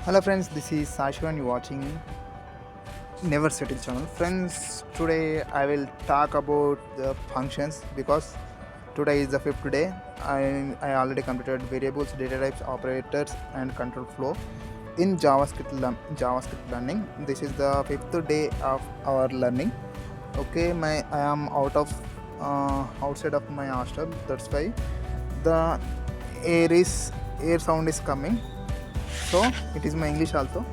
Hello friends, this is Sashu and you're watching Never Settle channel. Friends, today I will talk about the functions because today is the fifth day. I already completed variables, data types, operators and control flow in JavaScript learning. This is the fifth day of our learning. Okay, I am outside of my hostel. That's why the air sound is coming. So it is my English also.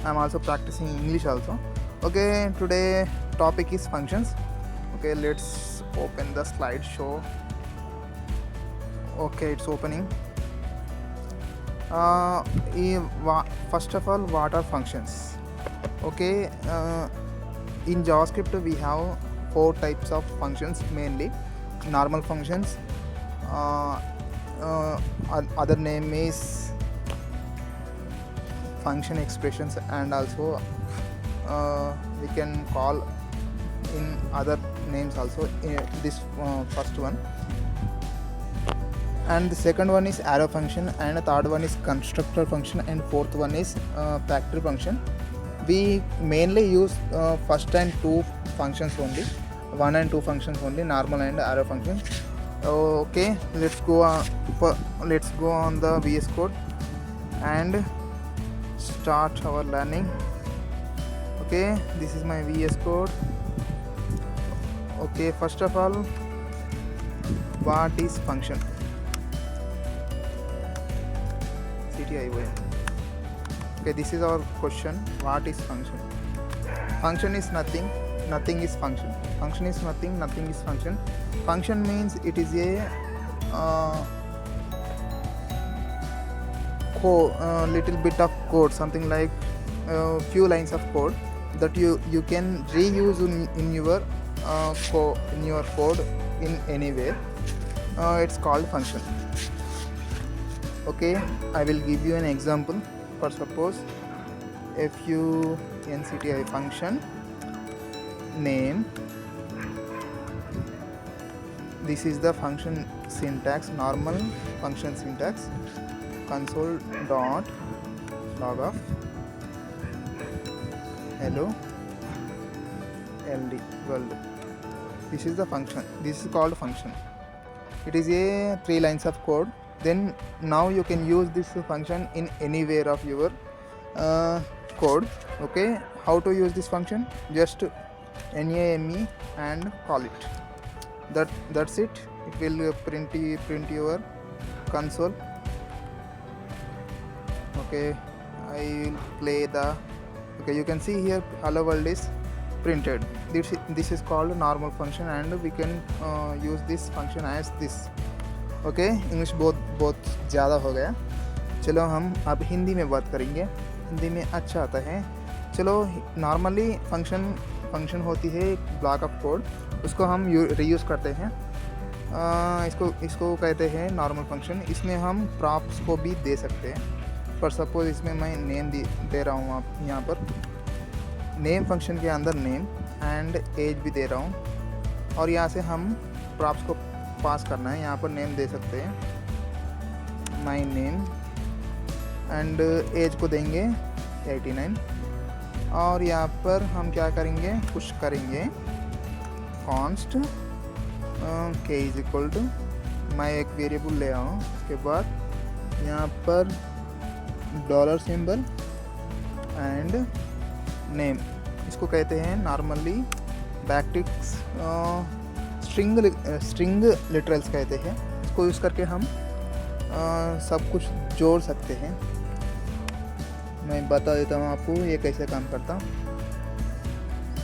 I'm also practicing English also. Okay, today topic is functions. Okay, let's open the slideshow. Okay, it's opening. First of all, what are functions? Okay, in JavaScript we have four types of functions mainly. Normal functions. Other name is function expressions, and also we can call in other names also this first one, and the second one is arrow function, and the third one is constructor function, and fourth one is factory function. We mainly use first and two functions only, one and two functions only, normal and arrow functions. Okay, let's go on the VS Code and start our learning. Okay, this is my VS Code. Okay, first of all, what is function? CTION. Okay, this is our question. What is function? Function is nothing, nothing is function. Function is nothing, nothing is function. Function means it is a little bit of code, something like few lines of code that you can reuse in your code in anywhere. It's called function. Okay, I will give you an example. For suppose functi function name. This is the function syntax, normal function syntax. Console dot log of hello ld world. This is the function. This is called function. It is a 3 lines of code. Then now you can use this function in anywhere of your code. Okay, how to use this function? Just name and call it. That's it. It will print your console. Okay, I will play the. Okay, you can see here hello world is printed. This is called normal function, and we can use this function as this. Okay, English बहुत ज़्यादा हो गया. चलो हम अब हिंदी में बात करेंगे. हिंदी में अच्छा आता है. चलो, नॉर्मली फंक्शन होती है एक ब्लॉक ऑफ कोड, उसको हम रीयूज़ करते हैं. इसको कहते हैं नॉर्मल फंक्शन. इसमें हम प्रॉप्स को भी दे सकते हैं. फॉर सपोज इसमें मैं नेम दे रहा हूँ. आप यहाँ पर नेम फंक्शन के अंदर नेम एंड एज भी दे रहा हूँ, और यहाँ से हम प्रॉप्स को पास करना है. यहाँ पर नेम दे सकते हैं माई नेम, एंड एज को देंगे 89, और यहाँ पर हम क्या करेंगे, पुश करेंगे कॉन्स्ट के इज इक्वल टू, मैं एक वेरिएबल ले आऊँ. उसके बाद यहाँ पर डॉलर सिंबल एंड नेम, इसको कहते हैं नॉर्मली बैकटिक्स स्ट्रिंग लिटरल्स कहते हैं. इसको यूज़ करके हम सब कुछ जोड़ सकते हैं. मैं बता देता हूँ आपको ये कैसे काम करता.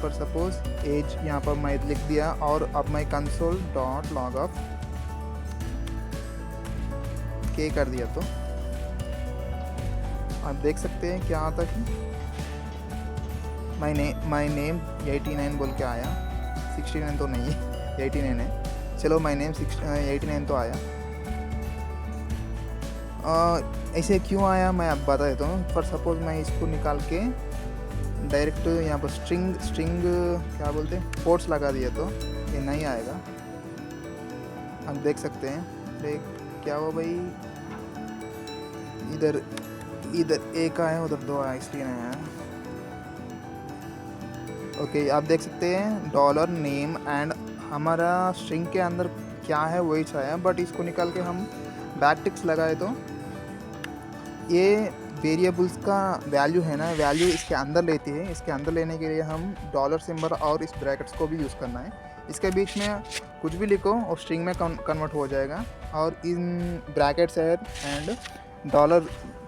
फॉर सपोज एज यहाँ पर मैं लिख दिया, और अब मैं कंसोल डॉट लॉग ऑफ के कर दिया, तो आप देख सकते हैं क्या आता है. माई नेम 89 बोल के आया. 69 तो नहीं है, 89 है. चलो, माई नेम 89 तो आया. ऐसे क्यों आया मैं अब बता देता हूँ. फॉर सपोज मैं इसको निकाल के डायरेक्ट यहाँ पर स्ट्रिंग क्या बोलते हैं, कोट्स लगा दिया, तो ये नहीं आएगा. आप देख सकते हैं. क्या हुआ भाई, इधर इधर एक आया उधर दो आया इसलिए नहीं आया। ओके आप देख सकते हैं डॉलर नेम एंड हमारा स्ट्रिंग के अंदर क्या है वही छाया, बट इसको निकाल के हम बैक टिक्स लगाए तो ये वेरिएबल्स का वैल्यू है ना, वैल्यू इसके अंदर लेती है। इसके अंदर लेने के लिए हम डॉलर सिंबल और इस ब्रैकेट्स को भी यूज़ करना है। इसके बीच में कुछ भी लिखो और स्ट्रिंग में कन्वर्ट हो जाएगा, और इन ब्रैकेट्स एंड डॉलर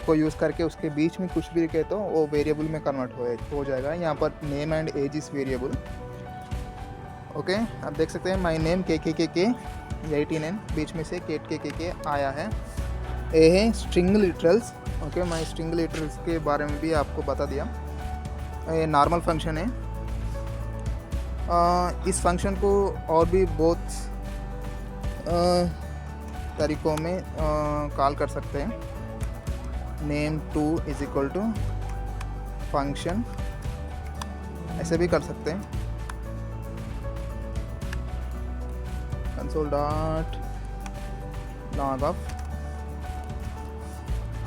को यूज़ करके उसके बीच में कुछ भी लिखे तो वो वेरिएबल में कन्वर्ट हो जाएगा। यहाँ पर नेम एंड एज इस वेरिएबल। ओके आप देख सकते हैं माई नेम के 18 बीच में से के आया है। ये है स्ट्रिंग लिटरल्स। ओके मैं स्ट्रिंग लिटरल्स के बारे में भी आपको बता दिया। ये नॉर्मल फंक्शन है। इस फंक्शन को और भी बहुत तरीक़ों में कॉल कर सकते हैं। name2 is equal to function, ऐसे भी कर सकते हैं। कंसोल डॉट लॉग ऑफ,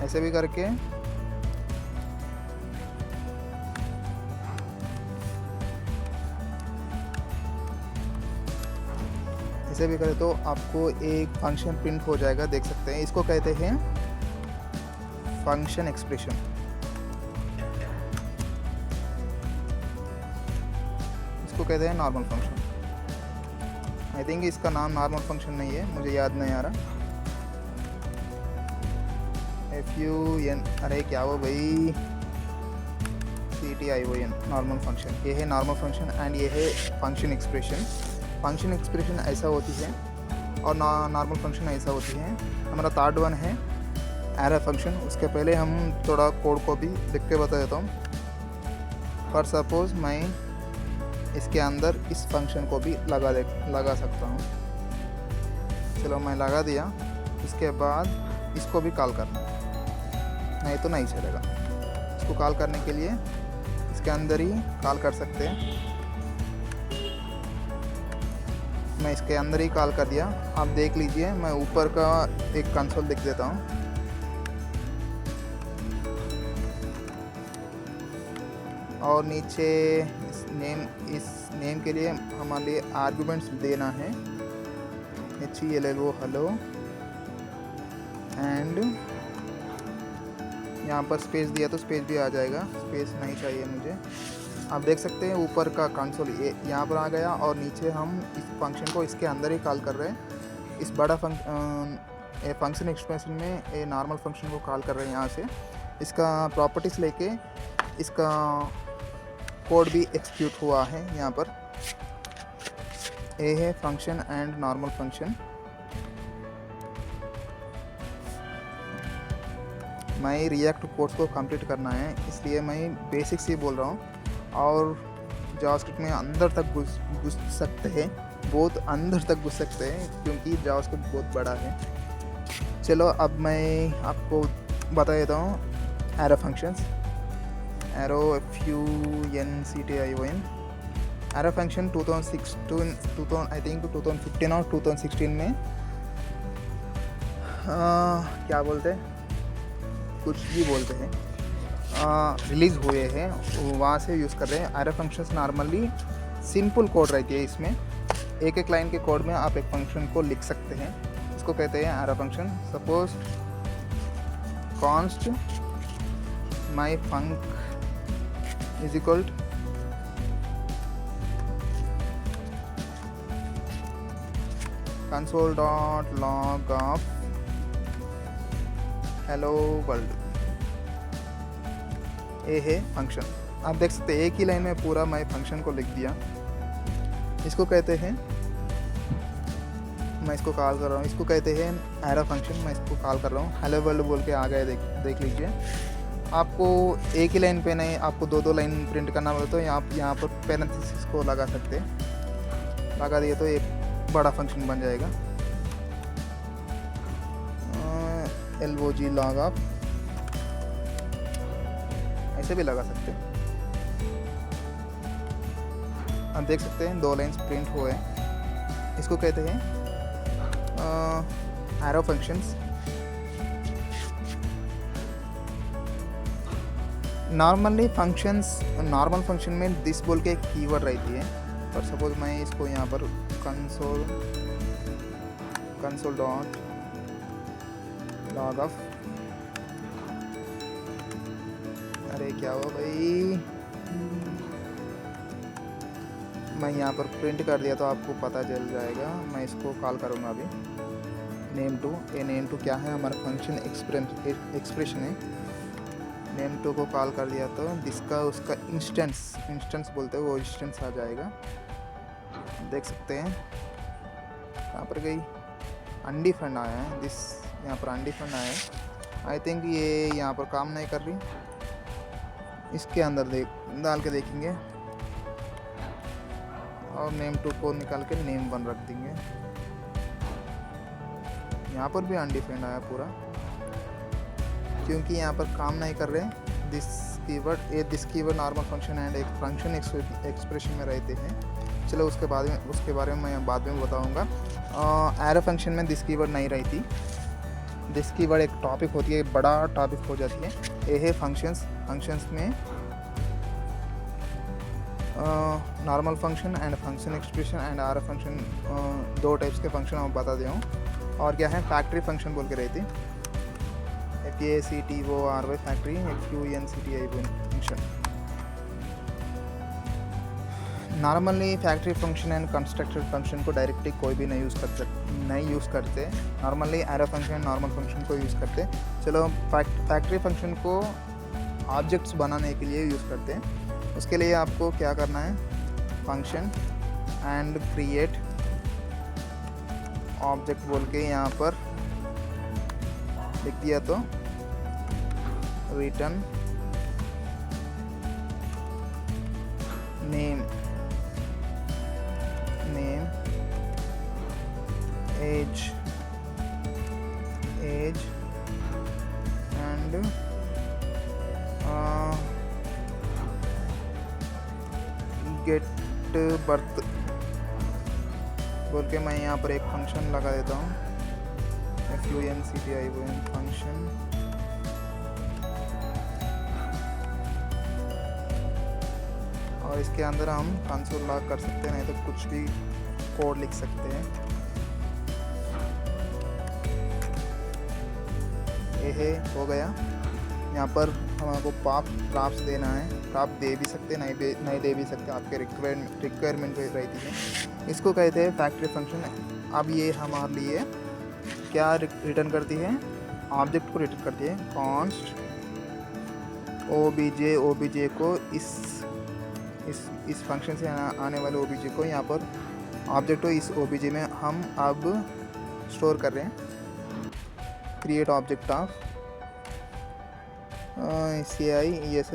ऐसे भी करके ऐसे भी करें तो आपको एक फंक्शन प्रिंट हो जाएगा, देख सकते हैं। इसको कहते हैं फंक्शन एक्सप्रेशन। इसको कहते हैं नॉर्मल फंक्शन। आई थिंक इसका नाम नॉर्मल फंक्शन नहीं है, मुझे याद नहीं आ रहा। FUN, अरे क्या वो भाई, CTION नॉर्मल फंक्शन। ये है नॉर्मल फंक्शन एंड ये है फंक्शन एक्सप्रेशन। फंक्शन एक्सप्रेशन ऐसा होती है और नॉर्मल फंक्शन ऐसा होती है। हमारा थर्ड वन है एरर फंक्शन। उसके पहले हम थोड़ा कोड को भी लिख के बता देता हूँ। फॉर सपोज मैं इसके अंदर इस फंक्शन को भी लगा सकता हूँ। चलो मैं लगा दिया। इसके बाद इसको भी कॉल करना, नहीं तो नहीं चलेगा। इसको कॉल करने के लिए इसके अंदर ही कॉल कर सकते हैं। मैं इसके अंदर ही कॉल कर दिया। आप देख लीजिए, मैं ऊपर का एक कंसोल लिख देता हूँ। और नीचे इस नेम के लिए हमारे लिए आर्गुमेंट्स देना है। HELLO हेलो, एंड यहाँ पर स्पेस दिया तो स्पेस भी आ जाएगा, स्पेस नहीं चाहिए मुझे। आप देख सकते हैं ऊपर का कंसोल ये यहाँ पर आ गया, और नीचे हम इस फंक्शन को इसके अंदर ही कॉल कर रहे हैं। इस बड़ा फंक्शन एक्सप्रेशन में ये नॉर्मल फंक्शन को कॉल कर रहे हैं। यहाँ से इसका प्रॉपर्टीज़ लेके इसका कोड भी एक्सिक्यूट हुआ है। यहाँ पर ये है फंक्शन एंड नॉर्मल फंक्शन। मैं रिएक्ट कोर्स को कंप्लीट करना है, इसलिए मैं बेसिक्स ही बोल रहा हूँ। और जावास्क्रिप्ट में अंदर तक घुस सकते हैं, बहुत अंदर तक घुस सकते हैं, क्योंकि जावास्क्रिप्ट बहुत बड़ा है। चलो अब मैं आपको बता देता हूँ error functions. Arrow FUNCTION error function 2015 और 2016 में क्या बोलते हैं, कुछ भी बोलते हैं, रिलीज़ हुए हैं, वहाँ से यूज़ कर रहे हैं। Error functions normally simple code रहती है। इसमें एक लाइन के कोड में आप एक फंक्शन को लिख सकते हैं। इसको कहते हैं error function. Suppose const my funk is equal console dot log of hello world. ये है फंक्शन। आप देख सकते हैं एक ही लाइन में पूरा मैं फंक्शन को लिख दिया। इसको कहते हैं, मैं इसको कॉल कर रहा हूँ, इसको कहते हैं एरर फंक्शन। मैं इसको कॉल कर रहा हूँ, हेलो वर्ल्ड बोल के आ गए। देख लीजिए। आपको एक ही लाइन पे नहीं, आपको दो लाइन प्रिंट करना पड़े तो यहाँ पर पैरेंथेसिस को लगा सकते हैं। लगा दिए तो एक बड़ा फंक्शन बन जाएगा। LOG लॉग ऑफ, ऐसे भी लगा सकते हैं। आप देख सकते हैं दो लाइन्स प्रिंट हुए। इसको कहते हैं arrow functions. Normally functions, normal function में दिस बोल के एक कीवर्ड रहती है। पर सपोज मैं इसको यहाँ पर कंसोल डॉट लॉग ऑफ, अरे क्या हुआ भाई, मैं यहाँ पर प्रिंट कर दिया तो आपको पता चल जाएगा। मैं इसको कॉल करूँगा अभी नेम टू। ये नेम टू क्या है, हमारा फंक्शन एक्सप्रेशन है। नेम टू को कॉल कर दिया तो जिसका उसका इंस्टेंस बोलते हैं, वो इंस्टेंस आ जाएगा। देख सकते हैं यहाँ पर गई अनडिफाइंड आया है, दिस यहाँ पर अनडिफाइंड आया है। आई थिंक ये यहाँ पर काम नहीं कर रही। इसके अंदर डाल के देखेंगे और नेम टू को निकाल के नेम वन रख देंगे। यहाँ पर भी अनडिफाइंड आया पूरा, क्योंकि यहाँ पर काम नहीं कर रहे। This keyword normal function and एक फंक्शन एक्सप्रेशन में रहते हैं। चलो उसके बारे में मैं बाद में बताऊँगा। एरो फंक्शन में दिस कीवर्ड नहीं रहती। दिस कीवर्ड एक टॉपिक होती है, बड़ा टॉपिक हो जाती है। ये है फंक्शंस में normal function and function expression and arrow function, दो टाइप्स के फंक्शन मैं बता दिया हूँ। और क्या है, फैक्ट्री फंक्शन बोल के रहती, FACTORY factory, FUNCTI function. Normally factory function and constructed function को डायरेक्टली कोई भी नहीं यूज़ करते। Normally arrow function normal function को यूज़ करते। चलो फैक्ट्री फंक्शन को ऑब्जेक्ट्स बनाने के लिए यूज़ करते हैं। उसके लिए आपको क्या करना है, फंक्शन एंड क्रिएट ऑब्जेक्ट बोल के यहाँ पर लिख दिया तो return name age and get birth बोल के मैं यहाँ पर एक फंक्शन लगा देता हूँ, FUNCTI फंक्शन। और इसके अंदर हम कंसोल लॉग कर सकते हैं, नहीं तो कुछ भी कोड लिख सकते हैं। ये हो गया। यहाँ पर हमको प्रॉप्स देना है। प्रॉप दे भी सकते, नहीं दे भी सकते, आपके रिक्वायरमेंट रहती है। इसको कहते हैं फैक्ट्री फंक्शन। अब ये हमारे लिए क्या रिटर्न करती है, ऑब्जेक्ट को रिटर्न करती है। कॉन्स्ट ओबीजे को इस फंक्शन से आने वाले ओबीजे को यहाँ पर ऑब्जेक्ट को इस ओबीजे में हम अब स्टोर कर रहे हैं। Create object of CIESHWAR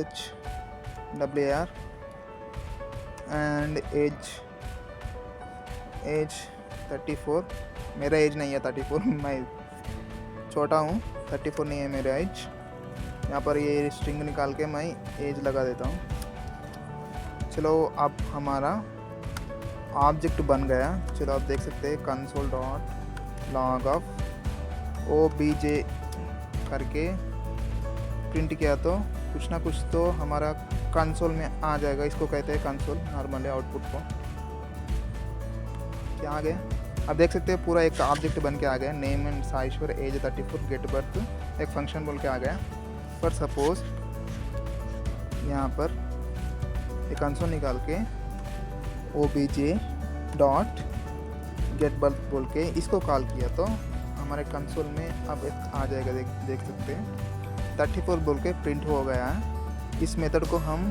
and age 34। मेरा एज नहीं है 34, मैं छोटा हूँ, 34 नहीं है मेरा एज। यहाँ पर ये स्ट्रिंग निकाल के मैं एज लगा देता हूँ। चलो अब हमारा ऑब्जेक्ट बन गया। चलो आप देख सकते हैं console dot log of OBJ करके प्रिंट किया तो कुछ ना कुछ तो हमारा कंसोल में आ जाएगा। इसको कहते हैं कंसोल नॉर्मली आउटपुट को। क्या आ गया, अब देख सकते हैं पूरा एक ऑब्जेक्ट बन के आ गया। नेम एंड साइश्वर एज 34 गेट बर्थ एक फंक्शन बोल के आ गया। पर सपोज यहाँ पर एक कंसोल निकाल के OBJ डॉट गेट बर्थ बोल के इसको कॉल किया तो हमारे कंसोल में अब एक आ जाएगा। देख सकते हैं 34 बोल के प्रिंट हो गया है। इस मेथड को हम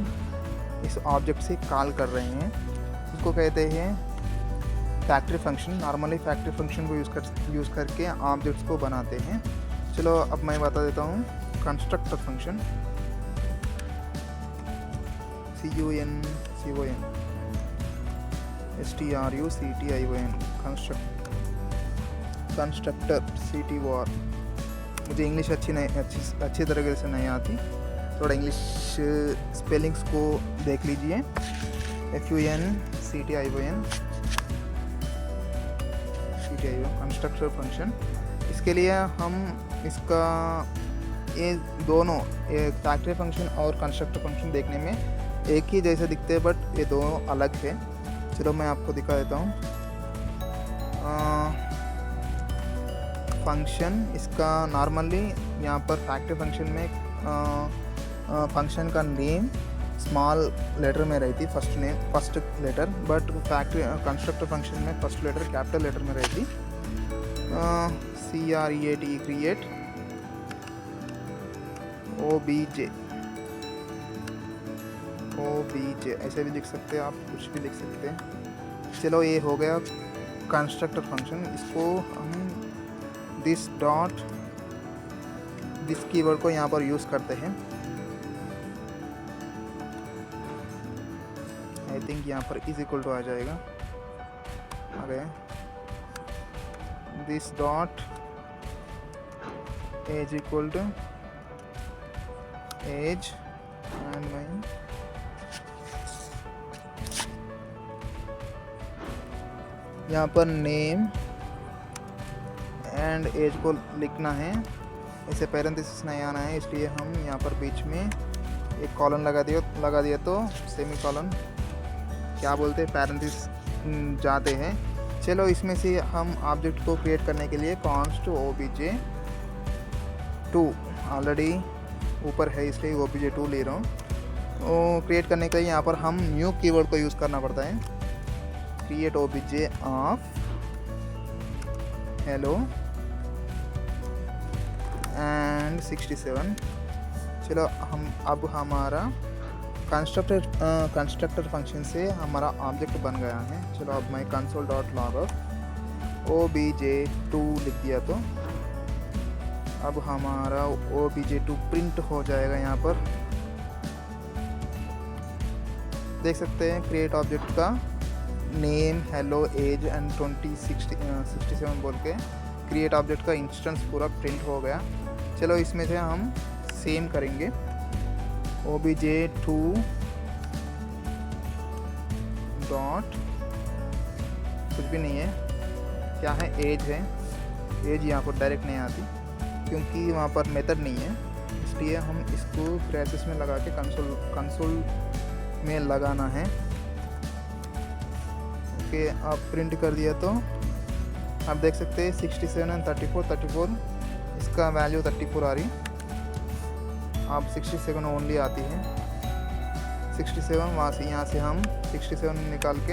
इस ऑब्जेक्ट से कॉल कर रहे हैं। इसको कहते हैं factory function. Normally factory function को यूज़ करके ऑब्जेक्ट्स को बनाते हैं। चलो अब मैं बता देता हूँ constructor function. CUNCON STRUCTION constructor CTOR। मुझे इंग्लिश अच्छी तरीके से नहीं आती, थोड़ा इंग्लिश स्पेलिंग्स को देख लीजिए। FUNCTION constructor function. इसके लिए हम इसका ये दोनों फैक्ट्री फंक्शन और कंस्ट्रक्टर फंक्शन देखने में एक ही जैसे दिखते हैं, बट ये दोनों अलग है। चलो मैं आपको दिखा देता हूँ। फंक्शन इसका नॉर्मली यहाँ पर फैक्ट्री फंक्शन में फंक्शन का नेम स्मॉल लेटर में रहती, first letter, but factory constructor function में फर्स्ट लेटर कैपिटल लेटर में रहती। CREAT क्रिएट OBJ ऐसे भी लिख सकते हैं आप, कुछ भी लिख सकते हैं। चलो ये हो गया कंस्ट्रक्टर फंक्शन। इसको हम दिस कीवर्ड को यहाँ पर यूज़ करते हैं। आई थिंक यहाँ पर इज इक्वल टू आ जाएगा, आ गया। This dot age equal to age and my यहाँ पर नेम एंड एज को लिखना है। इसे पैरेंथेसिस नहीं आना है, इसलिए हम यहाँ पर बीच में एक कॉलन लगा दिया तो सेमी कॉलन क्या बोलते हैं, पैरेंथेसिस जाते हैं। चलो इसमें से हम ऑब्जेक्ट को क्रिएट करने के लिए कॉन्स्ट OBJ2 ऑलरेडी ऊपर है, इसलिए OBJ2 ले रहा हूँ। वो क्रिएट करने के लिए यहाँ पर हम न्यू कीवर्ड को यूज़ करना पड़ता है। Create OBJ of hello and 67। चलो हम अब हमारा कंस्ट्रक्टर फंक्शन से हमारा ऑब्जेक्ट बन गया है। चलो अब मैं console.log OBJ2 लिख दिया तो अब हमारा OBJ2 प्रिंट हो जाएगा। यहाँ पर देख सकते हैं क्रिएट ऑब्जेक्ट का नेम हेलो एज एंड 67 बोल के क्रिएट ऑब्जेक्ट का इंस्टेंस पूरा प्रिंट हो गया। चलो इसमें से हम सेम करेंगे। OBJ2 डॉट कुछ भी नहीं है, क्या है, एज है। एज यहाँ पर डायरेक्ट नहीं आती क्योंकि वहाँ पर मेथड नहीं है, इसलिए हम इसको ब्रैसेस में लगा के कंसोल में लगाना है। ओके, आप प्रिंट कर दिया तो आप देख सकते हैं 67 एंड 34 इसका वैल्यू 34 आ रही। आप 67 ओनली आती है। 67 वहाँ से यहाँ से हम 67 निकाल के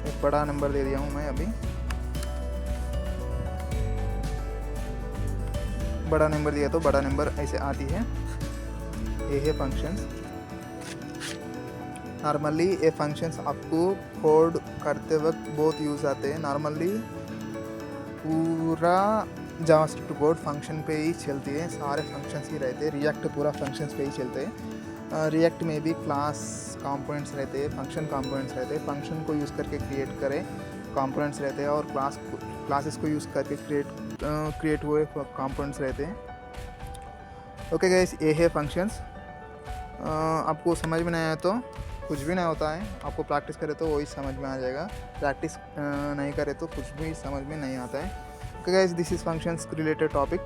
एक बड़ा नंबर दे दिया हूँ मैं अभी। बड़ा नंबर दिया तो बड़ा नंबर ऐसे आती है। ये है फंक्शंस। नॉर्मली ये फंक्शंस आपको कोड करते वक्त बहुत यूज़ आते हैं। नॉर्मली पूरा जावास्क्रिप्ट कोड फंक्शन पे ही चलती है, सारे फंक्शंस ही रहते हैं। रिएक्ट पूरा फंक्शंस पे ही चलते हैं। रिएक्ट में भी क्लास कंपोनेंट्स रहते हैं, फंक्शन कंपोनेंट्स रहते हैं। फंक्शन को यूज़ करके क्रिएट करें कंपोनेंट्स रहते हैं और क्लासेस को यूज़ करके क्रिएट हुए कंपोनेंट्स रहते हैं। ओके गाइस, ये है फंक्शंस। आपको समझ में नहीं आया तो कुछ भी नहीं होता है, आपको प्रैक्टिस करें तो वही समझ में आ जाएगा। प्रैक्टिस नहीं करे तो कुछ भी समझ में नहीं आता है। Okay guys, this is functions related topic.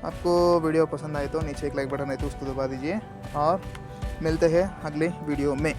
आपको वीडियो पसंद आए तो नीचे एक लाइक बटन है तो उसको दबा दीजिए और मिलते हैं अगले वीडियो में।